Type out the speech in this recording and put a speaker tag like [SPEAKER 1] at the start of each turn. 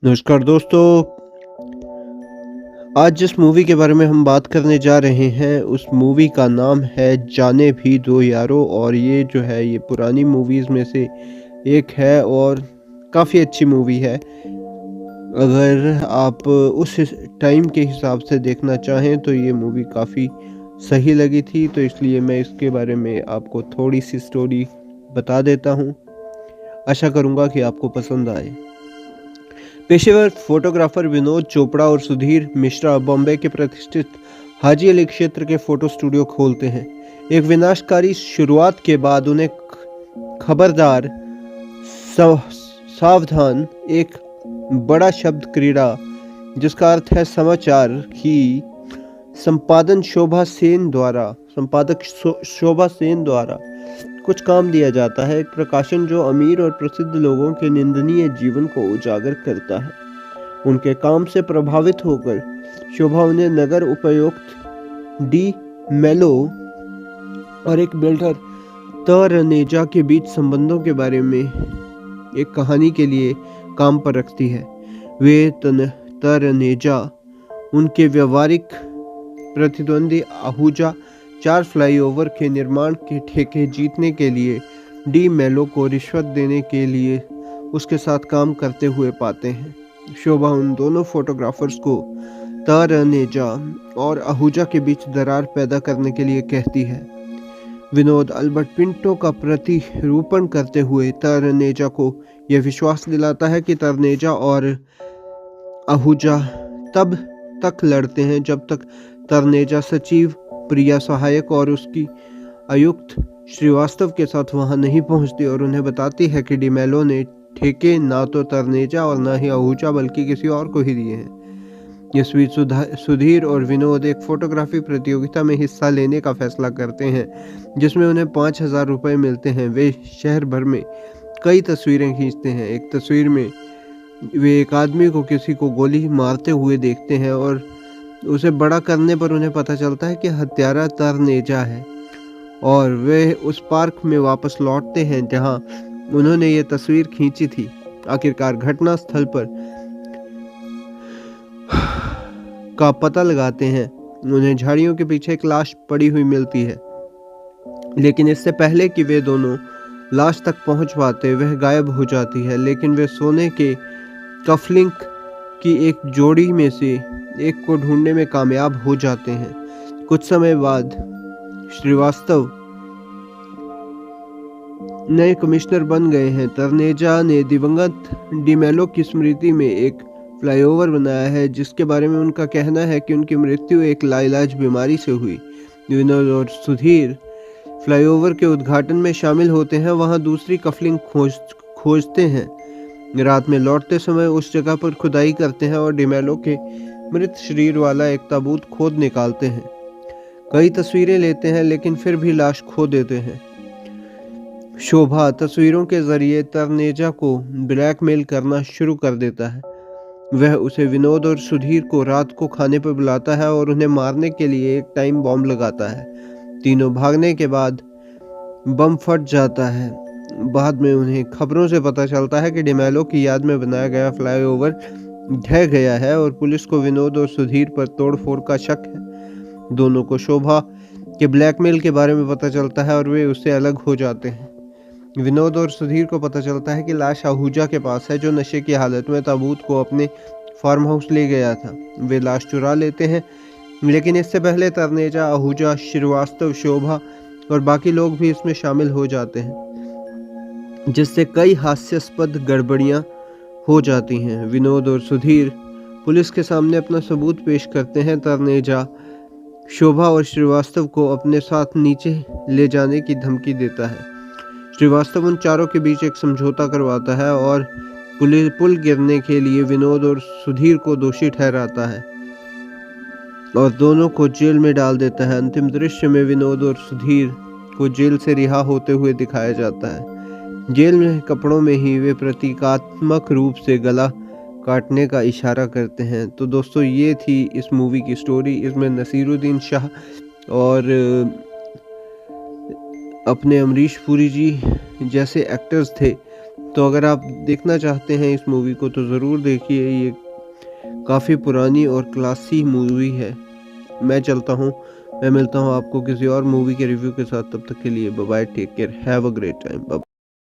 [SPEAKER 1] नमस्कार दोस्तों। आज जिस मूवी के बारे में हम बात करने जा रहे हैं उस मूवी का नाम है जाने भी दो यारो। और ये जो है ये पुरानी मूवीज़ में से एक है और काफ़ी अच्छी मूवी है। अगर आप उस टाइम के हिसाब से देखना चाहें तो ये मूवी काफ़ी सही लगी थी, तो इसलिए मैं इसके बारे में आपको थोड़ी सी स्टोरी बता देता हूँ। आशा करूँगा कि आपको पसंद आए। पेशेवर फोटोग्राफर विनोद चोपड़ा और सुधीर मिश्रा बॉम्बे के प्रतिष्ठित हाजी अली क्षेत्र के फोटो स्टूडियो खोलते हैं। एक विनाशकारी शुरुआत के बाद उन्हें खबरदार, सावधान, एक बड़ा शब्द क्रीड़ा जिसका अर्थ है समाचार की संपादक शोभा सेन द्वारा कुछ काम दिया जाता है। एक प्रकाशन जो अमीर और प्रसिद्ध लोगों के निंदनीय जीवन को उजागर करता है। उनके काम से प्रभावित होकर शोभा उन्हें नगर उपायुक्त डी मेलो और एक बिल्डर त रनेजा के बीच संबंधों के बारे में एक कहानी के लिए काम पर रखती है। वे त रनेजा उनके व्यवहारिक प्रतिद्वंदी आहूजा 4 फ्लाईओवर के निर्माण के ठेके जीतने के लिए डी मेलो को रिश्वत देने के लिए उसके साथ काम करते हुए पाते हैं। शोभा उन दोनों फोटोग्राफर्स को तरनेजा और आहूजा के बीच दरार पैदा करने के लिए कहती है। विनोद अल्बर्ट पिंटो का प्रतिरूपण करते हुए तरनेजा को यह विश्वास दिलाता है कि तरनेजा और आहूजा तब तक लड़ते हैं जब तक तरनेजा सचिव प्रिया सहायक और उसकी आयुक्त श्रीवास्तव के साथ वहां नहीं पहुंचती और उन्हें बताती है कि डिमेलो ने ठेके ना तो तरनेजा और ना ही आहूजा बल्कि किसी और को ही दिए हैं। इस बीच सुधीर और विनोद एक फोटोग्राफी प्रतियोगिता में हिस्सा लेने का फैसला करते हैं जिसमें उन्हें 5,000 रुपये मिलते हैं। वे शहर भर में कई तस्वीरें खींचते हैं। एक तस्वीर में वे एक आदमी को किसी को गोली मारते हुए देखते हैं और उसे बड़ा करने पर उन्हें पता चलता है कि हत्यारा तरनेजा है और वे उस पार्क में वापस लौटते हैं जहां उन्होंने ये तस्वीर खींची थी। आखिरकार घटना स्थल पर का पता लगाते हैं। उन्हें झाड़ियों के पीछे एक लाश पड़ी हुई मिलती है, लेकिन इससे पहले कि वे दोनों लाश तक पहुंच पाते वह गायब हो जाती है। लेकिन वे सोने के कफलिंक की एक जोड़ी में से एक को ढूंढने में कामयाब हो जाते हैं। कुछ समय बाद श्रीवास्तव नए कमिश्नर बन गए हैं। तरनेजा ने दिवंगत डिमेलो की स्मृति में एक फ्लाईओवर बनाया है जिसके बारे में उनका कहना है कि उनकी मृत्यु एक लाइलाज बीमारी से हुई। विनोद और सुधीर फ्लाईओवर के उद्घाटन में शामिल होते हैं, वहां दूसरी कफलिंग खोजते हैं। रात में लौटते समय उस जगह पर खुदाई करते हैं और डिमेलो के मृत शरीर वाला एक ताबूत खोद निकालते हैं। कई तस्वीरें लेते हैं लेकिन फिर भी लाश खो देते हैं। शोभा तस्वीरों के जरिए तरनेजा को ब्लैकमेल करना शुरू कर देता है। वह उसे विनोद और सुधीर को रात को खाने पर बुलाता है और उन्हें मारने के लिए एक टाइम बॉम्ब लगाता है। तीनों भागने के बाद बम फट जाता है। बाद में उन्हें खबरों से पता चलता है कि डिमेलो की याद में बनाया गया फ्लाईओवर ढह गया है और पुलिस को विनोद और सुधीर पर तोड़फोड़ का शक है। दोनों को शोभा के ब्लैकमेल के बारे में पता चलता है और वे उससे अलग हो जाते हैं। विनोद और सुधीर को पता चलता है कि लाश आहूजा के पास है जो नशे की हालत में ताबूत को अपने फार्म हाउस ले गया था। वे लाश चुरा लेते हैं, लेकिन इससे पहले तरनेजा, आहूजा, श्रीवास्तव, शोभा और बाकी लोग भी इसमें शामिल हो जाते हैं, जिससे कई हास्यास्पद गड़बड़ियां हो जाती हैं। विनोद और सुधीर पुलिस के सामने अपना सबूत पेश करते हैं। तरनेजा शोभा और श्रीवास्तव को अपने साथ नीचे ले जाने की धमकी देता है। श्रीवास्तव उन चारों के बीच एक समझौता करवाता है और पुल गिरने के लिए विनोद और सुधीर को दोषी ठहराता है और दोनों को जेल में डाल देता है। अंतिम दृश्य में विनोद और सुधीर को जेल से रिहा होते हुए दिखाया जाता है। जेल में कपड़ों में ही वे प्रतीकात्मक रूप से गला काटने का इशारा करते हैं। तो दोस्तों, ये थी इस मूवी की स्टोरी। इसमें नसीरुद्दीन शाह और अपने अमरीश पुरी जी जैसे एक्टर्स थे तो अगर आप देखना चाहते हैं इस मूवी को तो ज़रूर देखिए, ये काफ़ी पुरानी और क्लासी मूवी है। मैं चलता हूँ, मैं मिलता हूँ आपको किसी और मूवी के रिव्यू के साथ, तब तक के लिए bye bye, take care, have a great time. Bye.